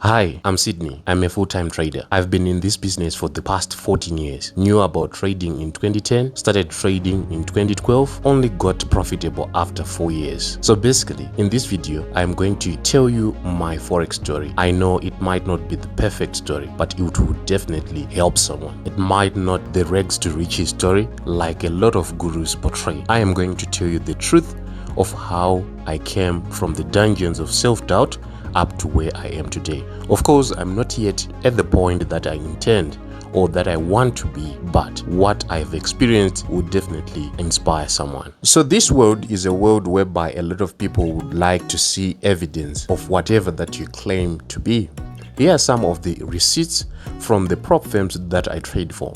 Hi, I'm Sydney. I'm a full-time trader. I've been in this business for the past 14 years. Knew about trading in 2010, started trading in 2012, only got profitable after 4 years. So basically, in this video, I'm going to tell you my Forex story. I know it might not be the perfect story, but it would definitely help someone. It might not be the rags to riches story like a lot of gurus portray. I am going to tell you the truth of how I came from the dungeons of self-doubt up to where I am today. Of course, I'm not yet at the point that I intend or that I want to be, but what I've experienced would definitely inspire someone. So this world is a world whereby a lot of people would like to see evidence of whatever that you claim to be. Here are some of the receipts from the prop firms that I trade for.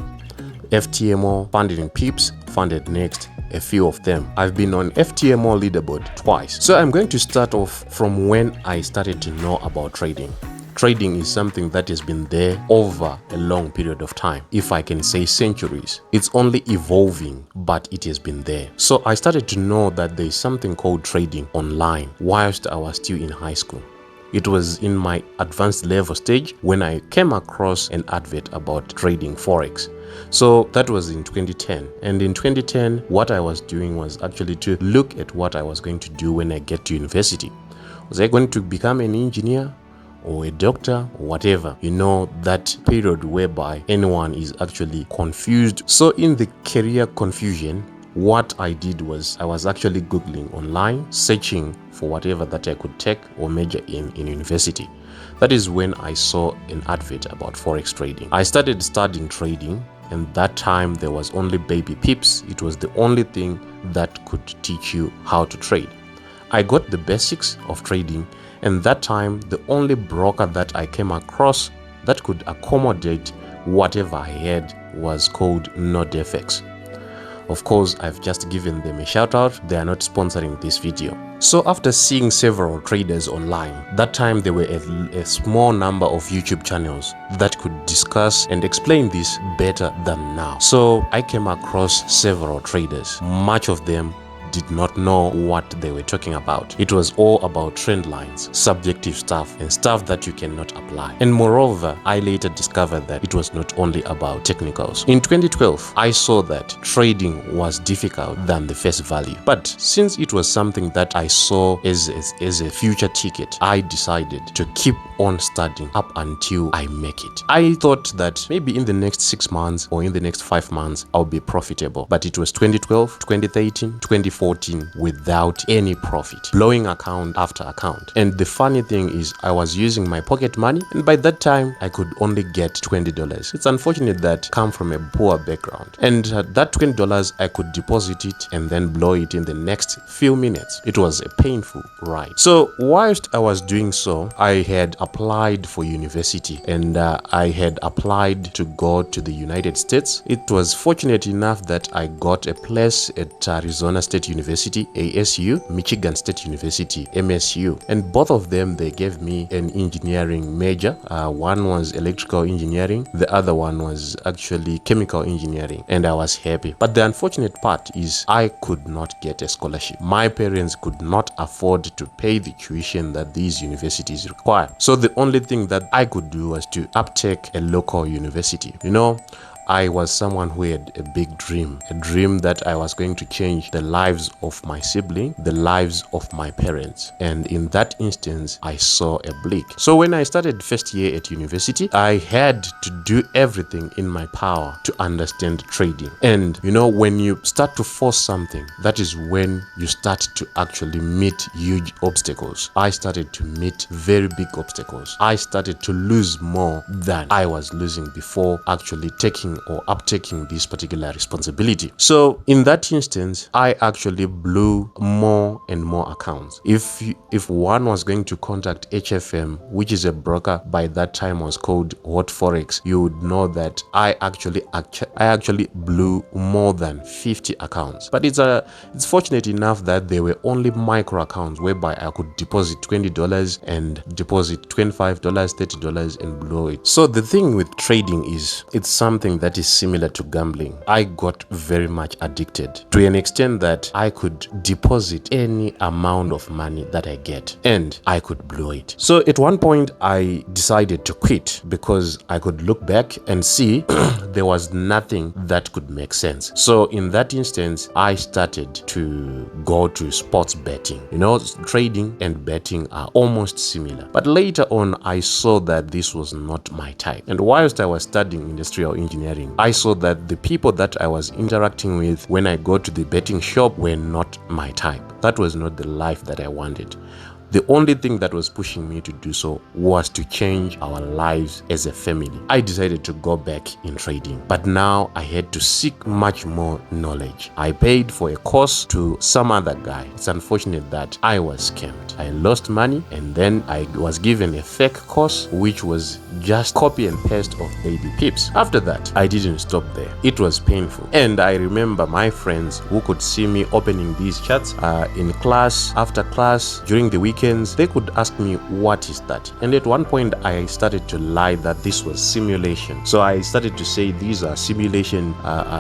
FTMO, Funded in Pips, Funded Next, a few of them. I've been on FTMO leaderboard twice. So I'm going to start off from when I started to know about trading. Trading is something that has been there over a long period of time. If I can say centuries, it's only evolving, but it has been there. So I started to know that there is something called trading online whilst I was still in high school. It was in my advanced level stage when I came across an advert about trading Forex. So that was in 2010. And in 2010, what I was doing was actually to look at what I was going to do when I get to university. Was I going to become an engineer or a doctor or whatever? You know, that period whereby anyone is actually confused. So in the career confusion, what I did was I was actually Googling online, searching for whatever that I could take or major in university. That is when I saw an advert about Forex trading. I started studying trading, and that time there was only baby pips. It was the only thing that could teach you how to trade. I got the basics of trading, and that time the only broker that I came across that could accommodate whatever I had was called NodeFX. Of course, I've just given them a shout out. They are not sponsoring this video. So after seeing several traders online, that time there were a small number of YouTube channels that could discuss and explain this better than now. So I came across several traders. Much of them did not know what they were talking about. It was all about trend lines, subjective stuff, and stuff that you cannot apply. And moreover, I later discovered that it was not only about technicals. In 2012, I saw that trading was difficult than the face value. But since it was something that I saw as a future ticket, I decided to keep on studying up until I make it. I thought that maybe in the next 6 months or in the next 5 months, I'll be profitable. But it was 2012, 2013, 2014 without any profit, blowing account after account. And the funny thing is, I was using my pocket money, and by that time I could only get $20. It's unfortunate that I come from a poor background, and that $20 I could deposit it and then blow it in the next few minutes. It was a painful ride. So whilst I was doing so, I had applied for university, and I had applied to go to the United States. It was fortunate enough that I got a place at Arizona State University, ASU, Michigan State University, MSU, and both of them, they gave me an engineering major. One was electrical engineering, the other one was actually chemical engineering, and I was happy. But the unfortunate part is I could not get a scholarship. My parents could not afford to pay the tuition that these universities require. So the only thing that I could do was to uptake a local university. You know, I was someone who had a big dream, a dream that I was going to change the lives of my sibling, the lives of my parents. And in that instance, I saw a bleak. So when I started first year at university, I had to do everything in my power to understand trading. And you know, when you start to force something, that is when you start to actually meet huge obstacles. I started to meet very big obstacles. I started to lose more than I was losing before actually taking or uptaking this particular responsibility. So in that instance, I actually blew more and more accounts. If one was going to contact HFM, which is a broker by that time was called Hot Forex, you would know that I actually blew more than 50 accounts. But it's fortunate enough that there were only micro accounts whereby I could deposit $20 and deposit $25, $30 and blow it. So the thing with trading is, it's something that is similar to gambling. I got very much addicted to an extent that I could deposit any amount of money that I get and I could blow it. So at one point I decided to quit because I could look back and see there was nothing that could make sense. So in that instance, I started to go to sports betting. You know, trading and betting are almost similar. But later on, I saw that this was not my type. And whilst I was studying industrial engineering, I saw that the people that I was interacting with when I go to the betting shop were not my type. That was not the life that I wanted. The only thing that was pushing me to do so was to change our lives as a family. I decided to go back in trading, but now I had to seek much more knowledge. I paid for a course to some other guy. It's unfortunate that I was scammed. I lost money and then I was given a fake course which was just copy and paste of baby pips. After that, I didn't stop there. It was painful. And I remember my friends who could see me opening these charts in class, after class, during the weekend. They could ask me, what is that? And at one point I started to lie that this was simulation. So I started to say these are simulation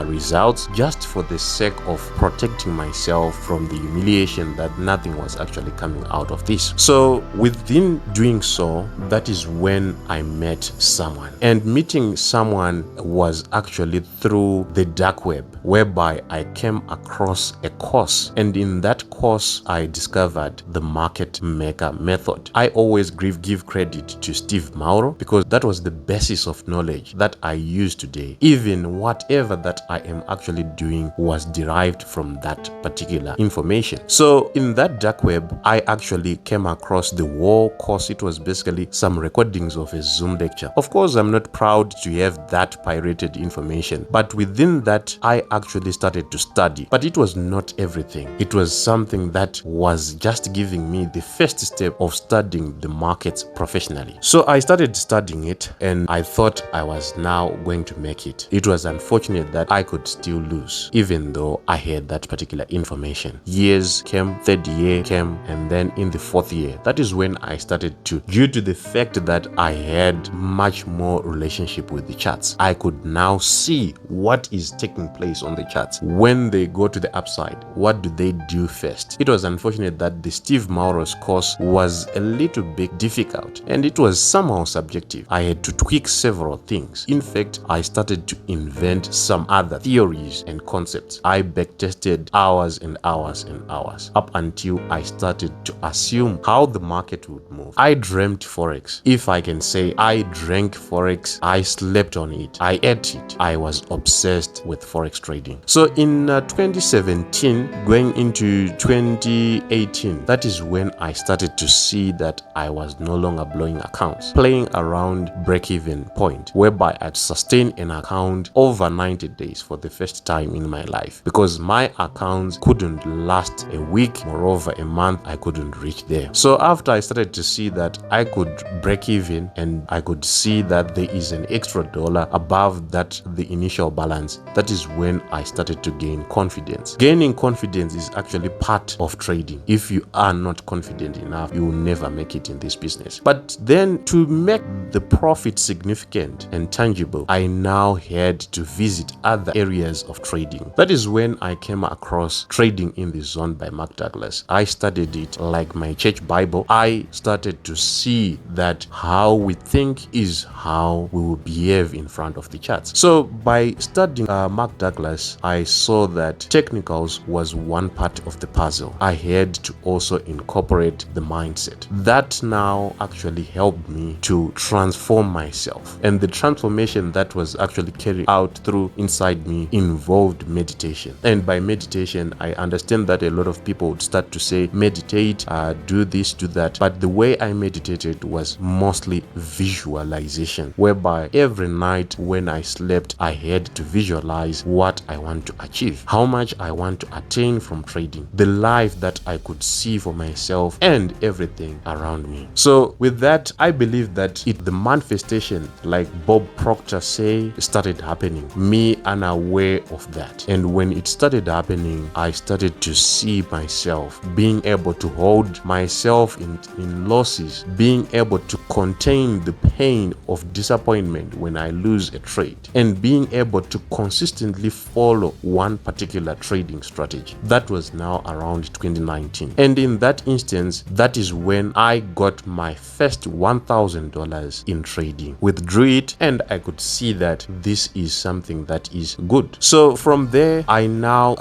results just for the sake of protecting myself from the humiliation that nothing was actually coming out of this. So within doing so, that is when I met someone. And meeting someone was actually through the dark web, whereby I came across a course. And in that course, I discovered the market maker method. I always give credit to Steve Mauro because that was the basis of knowledge that I use today. Even whatever that I am actually doing was derived from that particular information. So in that dark web, I actually came across the war course. It was basically some recordings of a Zoom lecture. Of course, I'm not proud to have that pirated information, but within that, I actually started to study. But it was not everything. It was something that was just giving me the first step of studying the markets professionally. So I started studying it and I thought I was now going to make it. It was unfortunate that I could still lose, even though I had that particular information. Years came, third year came, and then in the fourth year, that is when I started to, due to the fact that I had much more relationship with the charts, I could now see what is taking place on the charts. When they go to the upside, what do they do first? It was unfortunate that the Steve Mauro's course was a little bit difficult and it was somehow subjective. I had to tweak several things. In fact, I started to invent some other theories and concepts. I backtested hours and hours and hours up until I started to assume how the market would move. I dreamt Forex. If I can say I drank Forex, I slept on it, I ate it. I was obsessed with Forex trading. So in 2017, going into 2018, that is when I started to see that I was no longer blowing accounts, playing around break-even point, whereby I'd sustain an account over 90 days for the first time in my life, because my accounts couldn't last a week, moreover a month, I couldn't reach there. So after I started to see that I could break even and I could see that there is an extra dollar above that the initial balance, that is when I started to gain confidence. Gaining confidence is actually part of trading. If you are not confident enough, you will never make it in this business. But then to make the profit significant and tangible, I now had to visit other areas of trading. That is when I came across Trading in the Zone by Mark Douglas. I studied it like my church Bible. I started to see that how we think is how we will behave in front of the charts. So by studying Mark Douglas, I saw that technicals was one part of the puzzle. I had to also incorporate the mindset. That now actually helped me to transform myself. And the transformation that was actually carried out through inside me involved meditation. And by meditation, I understand that a lot of people would start to say, meditate, do this, do that. But the way I meditated was mostly visualization, whereby every night when I slept, I had to visualize what I want to achieve, how much I want to attain from trading, the life that I could see for myself and everything around me. So with that, I believe that it the manifestation, like Bob Proctor say, started happening, me unaware of that. And when it started happening, I started to see myself being able to hold myself in losses, being able to contain the pain of disappointment when I lose a trade, and being able to consistently follow one particular trading strategy. That was now around 2019. And in that instance, that is when I got my first $1,000 in trading, withdrew it, and I could see that this is something that is good. So from there, I now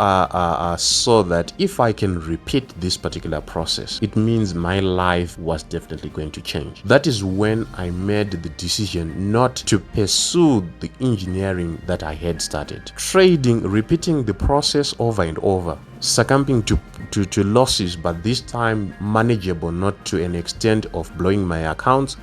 saw that if I can repeat this particular process, it means my life was definitely going to change. That is when I made the decision not to pursue the engineering that I had started. Trading, repeating the process over and over, succumbing to losses, but this time manageable, not to an extent of blowing my accounts.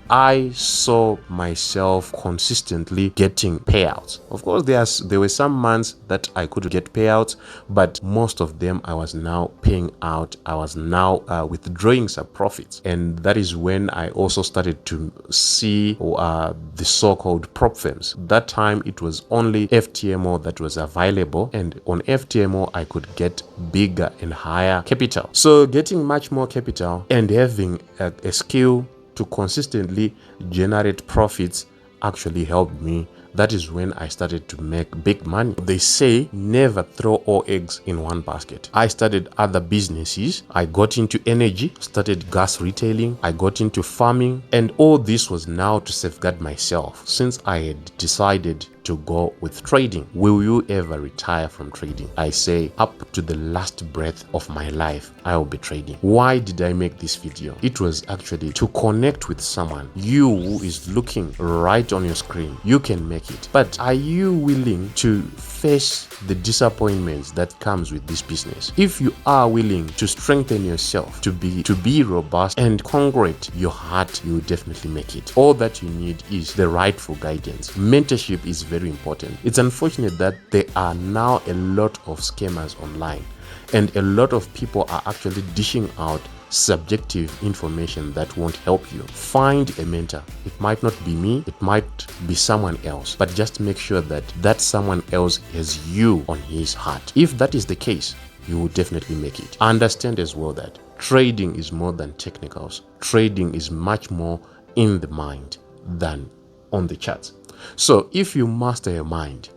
I saw myself consistently getting payouts. Of course, there were some months that I couldn't get payouts, but most of them I was now paying out. I was now withdrawing some profits. And that is when I also started to see the so-called prop firms. That time it was only FTMO that was available, and on FTMO I could get bigger and higher capital. So getting much more capital and having a skill to consistently generate profits actually helped me. That is when I started to make big money. They say never throw all eggs in one basket. I started other businesses. I got into energy, started gas retailing, I got into farming, and all this was now to safeguard myself, since I had decided to go with trading. Will you ever retire from trading? I say up to the last breath of my life, I will be trading. Why did I make this video? It was actually to connect with someone. You who is looking right on your screen, you can make it. But are you willing to face the disappointments that comes with this business? If you are willing to strengthen yourself, to be robust and congruent your heart, you will definitely make it. All that you need is the rightful guidance. Mentorship is very important. It's unfortunate that there are now a lot of scammers online, and a lot of people are actually dishing out subjective information that won't help you. Find a mentor. It might not be me, it might be someone else, but just make sure that that someone else has you on his heart. If that is the case, you will definitely make it. Understand as well that trading is more than technicals. Trading is much more in the mind than on the charts. So if you master your mind,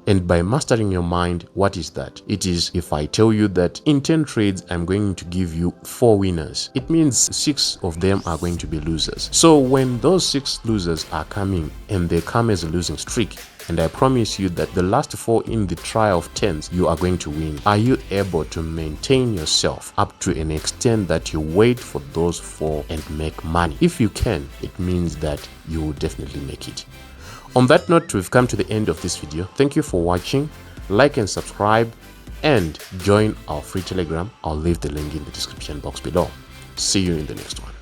and by mastering your mind, what is that? It is, if I tell you that in 10 trades, I'm going to give you 4 winners, it means 6 of them are going to be losers. So when those 6 losers are coming and they come as a losing streak, and I promise you that the last 4 in the trial of 10s, you are going to win. Are you able to maintain yourself up to an extent that you wait for those 4 and make money? If you can, it means that you will definitely make it. On that note, we've come to the end of this video. Thank you for watching. Like and subscribe, and join our free Telegram. I'll leave the link in the description box below. See you in the next one.